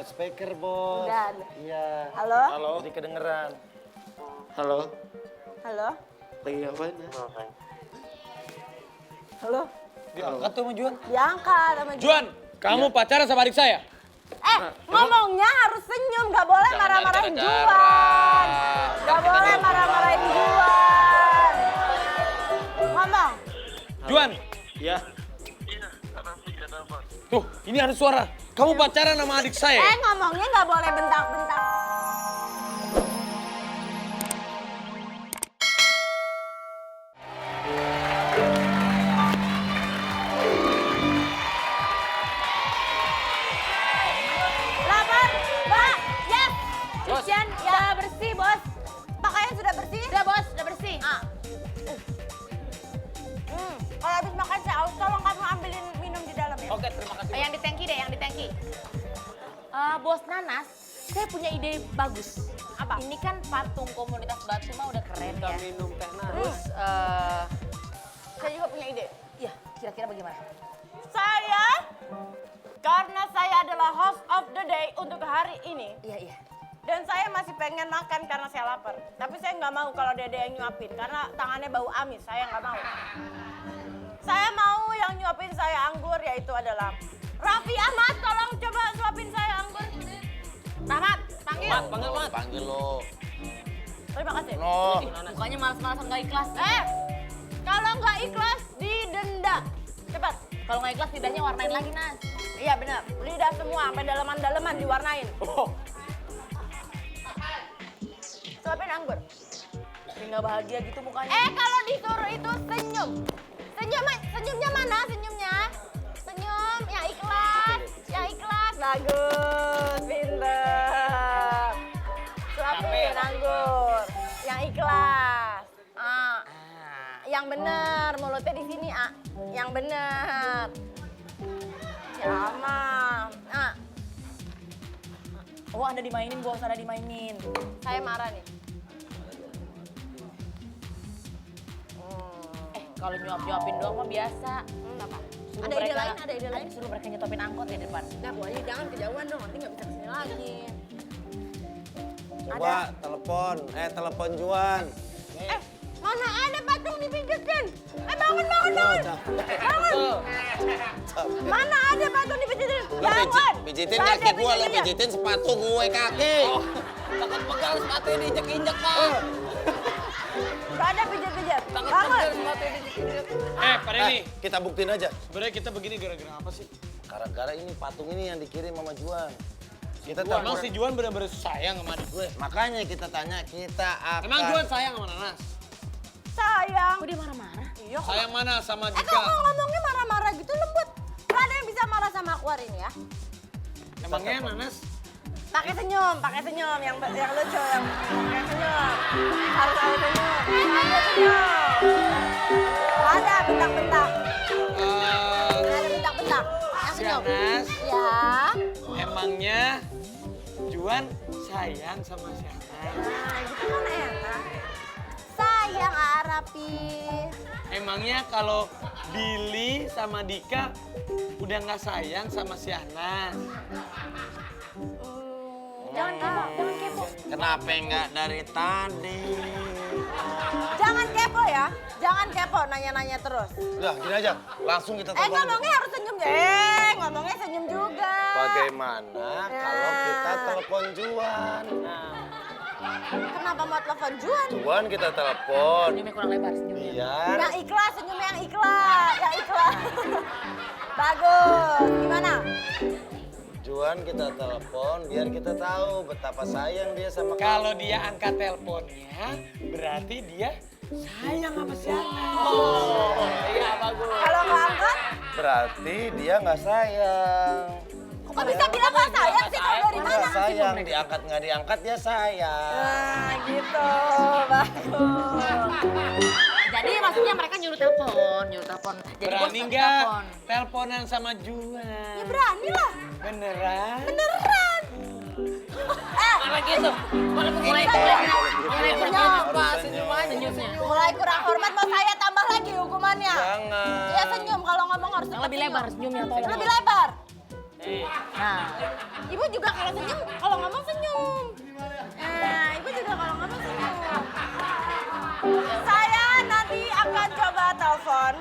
loudspeaker, Bos. Udah. Iya. Halo? Halo. Jadi kedengeran. Halo. Halo? Lagi ngapain ya? Halo? Diangkat tuh sama Juan. Diangkat sama Juan, kamu pacaran sama adik saya? ngomongnya harus senyum, gak boleh Jangan marah-marahin cara-cara. Juan. Gak Kita boleh dulu. marah-marahin Juan. Ngomong. Juan, Iya. tuh ini ada suara. Kamu pacaran sama adik saya? Ngomongnya gak boleh bentak-bentak. Lapar, Mbak. Yes. Cucian udah bersih, Bos. Pakaian sudah bersih? Sudah, Bos. Sudah bersih. Kalau habis makan saya haus, tolong kamu ambilin minum di dalam ya. Oke, terima kasih. Yang di tangki deh, yang di tangki. Bos Nanas, saya punya ide bagus. Apa? Ini kan patung komunitas Batu mah udah keren ya. Minum teh Terus, Saya juga punya ide. ya kira-kira bagaimana? Saya, karena saya adalah host of the day untuk hari ini. Iya. Dan saya masih pengen makan karena saya lapar. Tapi saya nggak mau kalau Dede yang nyuapin, karena tangannya bau amis, saya nggak mau. Saya mau yang nyuapin saya anggur, yaitu adalah Raffi Ahmad, tolong coba suapin saya anggur. Rahmat, panggil. Panggil lo. Terima kasih. No. Mukanya malas-malasan gak ikhlas. Kalau nggak ikhlas, didenda. Cepat. Kalau nggak ikhlas lidahnya warnain lagi, Nas. Iya benar, lidah semua, sampai daleman-daleman diwarnain. Suapin anggur. Tapi nggak bahagia gitu mukanya. Kalau disuruh itu senyum. Senyumnya mana senyumnya? Senyum, yang ikhlas. Yang ikhlas. Bagus, pinter. Suapin anggur. Yang ikhlas. Yang bener, mulutnya di sini, Yang bener. Sama. Oh, Anda dimainin, Bos. Anda dimainin. Saya marah nih. Kalau nyuap-nyuapin doang mah biasa. Apa? Suruh Ada ide lain, ada ide lain. Suruh mereka nyetopin angkot di depan. Nah, pokoknya jangan kejauhan dong, nanti nggak bisa kesini lagi. Coba telepon Juan. Mana ada patung dipijetin? Bangun. Bangun. Mana ada patung dipijetin? Bangun. Pijitin Nggak kaki ada gua, lo pijitin. pijitin sepatu gue kaki. Takut pegal sepatunya diinjek-injek, Pak. Nggak ada pijit-pijit. Bangun. Pak Denny, Kita buktiin aja. sebenarnya kita begini gara-gara apa sih? Gara-gara ini patung ini yang dikirim sama Juan. Kita Emang telepon. si Juan benar-benar sayang sama adik gue? Makanya kita tanya, kita akan... Emang Juan sayang sama Nanas? Sayang. Kok dia marah-marah? Iya. Sayang mana sama Kok Dika? ngomongnya marah-marah gitu lembut? Gak ada yang bisa marah sama aku hari ini ya. Emangnya Nanas? Pakai senyum yang lucu, yang pakai senyum. Harus ada senyum. Ada senyum. Nggak ada bentak-bentak. Nggak ada bentak-bentak. Yang Si senyum. Anas, Ya. emangnya Juan sayang sama si Anas? Nah, gitu kan enak. Sayang Arapi. Emangnya kalau Billy sama Dika udah nggak sayang sama si Anas? Jangan kepo. Kenapa enggak dari tadi? Jangan kepo ya. Jangan kepo nanya-nanya terus. Udah, gini aja. Langsung kita telepon. Ngomongnya harus senyum ya. Ngomongnya senyum juga. Bagaimana kalau kita telepon Juan? Kenapa mau telepon Juan? Juan kita telepon. Senyumnya kurang lebar, senyumnya. Biar Yang ikhlas, senyum yang ikhlas. Yang ikhlas. Bagus. Gimana? Juan kita telepon biar kita tahu betapa sayang dia sama kamu. Kalau dia angkat teleponnya, berarti dia sayang sama si Anas. Iya bagus. Kalau nggak angkat, Berarti dia nggak sayang. kok bisa bilang nggak sayang sih? Tahu dari mana? Nggak sayang, diangkat nggak diangkat dia sayang. Nah, gitu. Bagus. Jadi maksudnya mereka nyuruh telepon. Jadi Berani bos nggak telepon. teleponan sama Juan? Ya berani lah. Beneran? Beneran. Malah gitu. Mulai Mulai kurang hormat, mau saya tambah lagi hukumannya. Jangan. Ya senyum, kalau ngomong harus Yang lebih lebar senyumnya tolong. Lebih lebar. Nah, ibu juga kalau senyum, kalau ngomong senyum. Nah, ibu juga kalau ngomong senyum. Saya nanti akan coba telepon.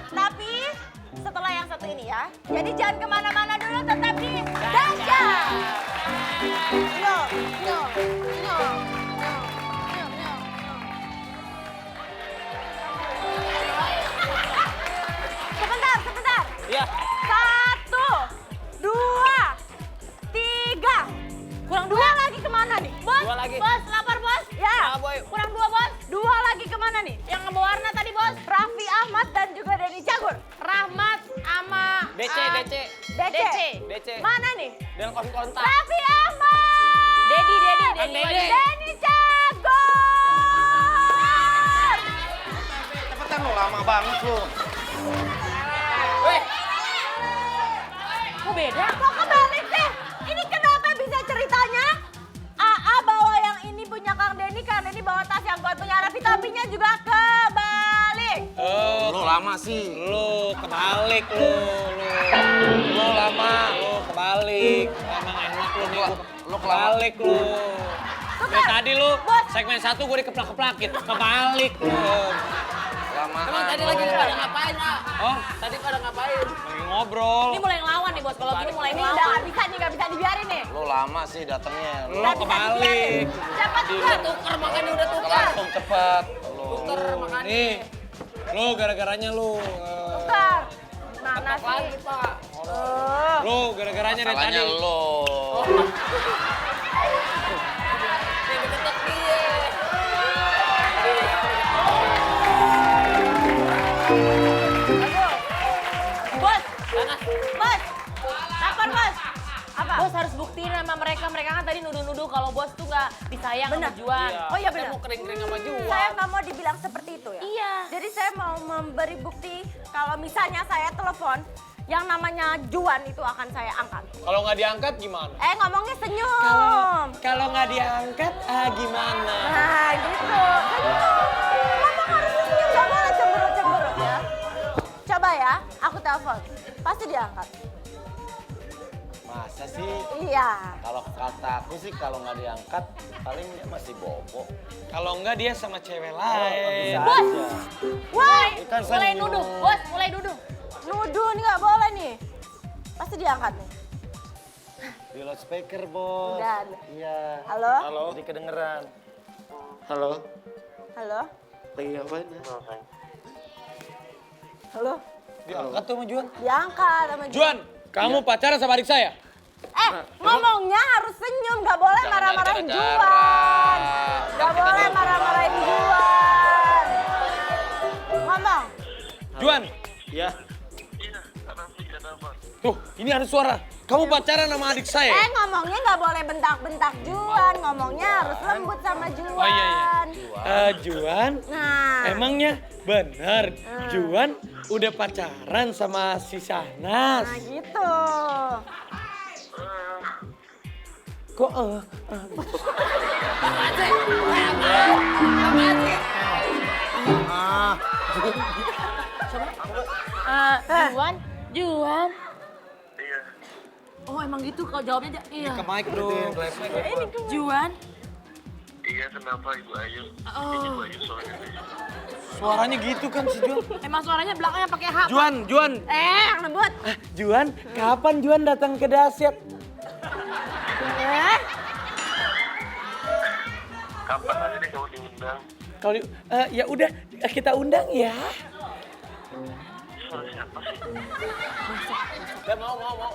Tapi setelah yang satu ini ya. Jadi jangan kemana-mana dulu, tetap di Dasya. No. Sebentar. Iya. 1, 2, 3. Kurang 2 lagi kemana nih? Bos, 2 lagi. Bos, lapar bos? Ya. Ah, boy. Kurang 2 bos. 2 lagi kemana nih? Yang ngebawarna tadi bos? Raffi Ahmad dan juga Denny Cagur. Rahmat sama DC. DC. Mana nih? Dan kontak. Raffi Ahmad. Dedi. Denny Cagur. Cepetan lo, lama banget lo. Weh, Kok beda? Kok kebalik sih? Ini kenapa bisa ceritanya? AA bawa yang ini punya Kang Denny bawa tas yang buat punya Raffi, tapinya juga kebalik. Lo lama sih. lu kebalik lu lama, lu kebalik. Emang enak lu nih, Lu kebalik lu. Tukar. Tadi lu Bos. segmen 1 gue dikeplak-keplakin, kebalik lu. Lama. Emang tadi lagi pada ngapain, ah? Oh, Tadi pada ngapain? lagi ngobrol. Ini mulai ngelawan nih bos, kalau gini mulai Ini udah ngelawan. nggak bisa dibiarin nih. Lo lama sih datangnya. Lu Nggak bisa kebalik. dibiarin. Cepat Udah tuker, makanya udah tuker. Langsung cepat. Lo. Tuker, makanya. Nih, lu gara-garanya lu. Tukar. Mana Apa lagi, sih? Pak? Lu gara-garanya dari tadi. Salahnya lo. Dia deketek dia. Bos. Bos. Lapar bos. Apa? Bos harus buktiin sama mereka kan tadi nuduh-nuduh kalau bos tuh nggak disayang sama Bener. Juan. Oh iya Saya benar. mau kering-kering sama Juan. Saya nggak mau dibilang seperti itu ya. Iya. Jadi saya mau memberi bukti kalau misalnya saya telepon yang namanya Juan itu akan saya angkat. Kalau nggak diangkat gimana? Ngomongnya senyum. Kalau nggak diangkat, gimana? Nah gitu. Senyum. Ngomong harus senyum, nggak boleh cemberut-cemberut ya. Coba ya, aku telepon. Pasti diangkat. Masa sih? Iya. Kalau kata aku sih kalau nggak diangkat paling dia masih bobo. Kalau nggak dia sama cewek Bisa lain. Bos. aja. Wah, Ikan Mulai senyum. nuduh, bos mulai nuduh. nuduh nih nggak boleh nih. Pasti diangkat nih. Di loudspeaker bos. Udah. Iya. Halo? Halo. Jadi kedengeran. Halo. Halo? Lagi ngapain ya? Halo? Diangkat tuh sama Juan. Diangkat sama Juan, kamu pacaran sama adik saya? Ngomongnya harus senyum, nggak boleh Jangan marah-marahin cara-cara. Juan. Nggak Kita boleh dulu. marah-marahin Juan. Ngomong. Juan, Iya. tuh ini ada suara. Kamu pacaran sama adik saya? Ngomongnya nggak boleh bentak-bentak Juan. Ngomongnya harus lembut sama Juan. Oh, iya. Juan, Nah. emangnya benar Juan udah pacaran sama si Sahnas? Nah gitu. Kok Juan. Oh emang gitu kalau jawabnya iya. ke mic dong. Juan. Iya, kenapa Ibu Ayu? Oh. Ibu Ayu soalnya. Suaranya gitu kan si Juan. Emang suaranya belakangnya pakai H. Juan. Yang lembut. Juan, kapan Juan datang ke Dasyat? Kapan aja deh kamu diundang? Kalau ya udah kita undang ya. Suara siapa sih?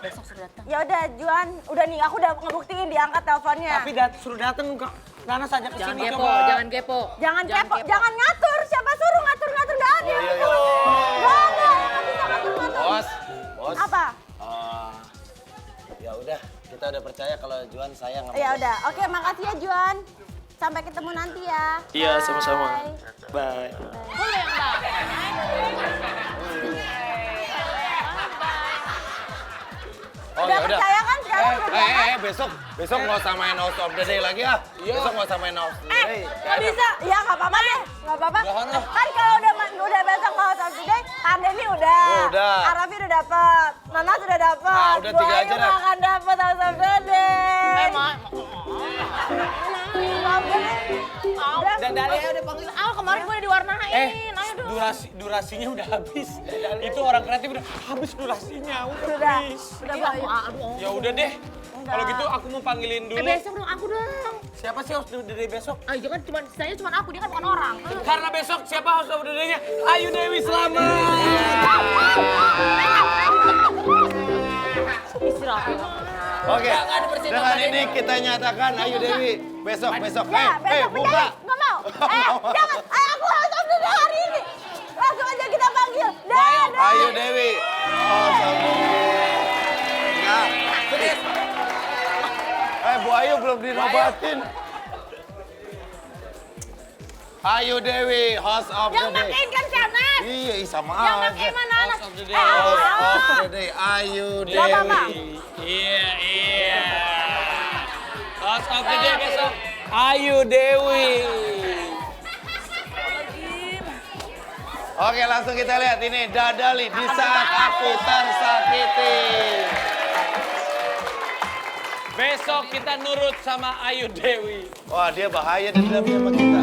Besok sudah datang. Ya udah Juan, udah nih aku udah ngebuktiin diangkat teleponnya. Tapi suruh datang ke Nanas aja ke Jangan sini kepo, coba. jangan kepo. Jangan kepo, jangan ngatur. Siapa suruh ngatur-ngatur? Gak ada. Iya. Gak ada yang nggak bisa ngatur-ngatur. Bos. Apa? Ya udah, kita udah percaya kalau Juan sayang sama Ya bos. udah, oke makasih ya Juan. Sampai ketemu nanti ya. Iya, Bye. sama-sama. Bye. Lu yang bang. Oh, Udah ya udah. percaya kan sekarang? Udah kan? Besok nggak usah main House of the Day lagi ah. Besok nggak usah main House of the Day. Nggak bisa. Ya nggak apa-apa deh. Nggak apa-apa. Jangan lah. Kan kalau udah besok mau House of the Day, pandemi udah. udah. Arafi udah dapat, Nana sudah dapat. Ah, udah, 3 aja, Rat. akan dapat House of the Day. Udah. Dan Dahlia udah panggil. Kemarin gue udah diwarnain. Ayo dong. Durasinya udah habis. Itu orang kreatif udah habis durasinya, udah Sudah, please. sudah Iya, baik. aduh. Ya udah deh. Kalau gitu aku mau panggilin dulu. Besok dong aku dong. Siapa sih host dari besok? Ah, jangan saya cuma aku, dia kan bukan orang. Karena besok siapa host of the day-nya? Ayu Dewi, selamat. Istirahat. Oke, dengan ini kita nyatakan Ayu Dewi besok. Ya, besok buka. Nggak mau. Jangan. Aku House of the Day hari ini. Langsung aja kita panggil. Dede. Ayu Dewi. Oh, nah. Bu Ayu belum dinobatin. Ayu Dewi, host of the Yang day. makin kan Shanas. Iya, sama Yang aja. makin mana? Host of the day. Host of the day, Ayu Gak apa-apa. Dewi. Iya. Host of the day besok Ayu Dewi. Oke, langsung kita lihat ini Dadali di saat aku tersakiti. Besok kita nurut sama Ayu Dewi. Wah, dia bahaya dendamnya sama kita.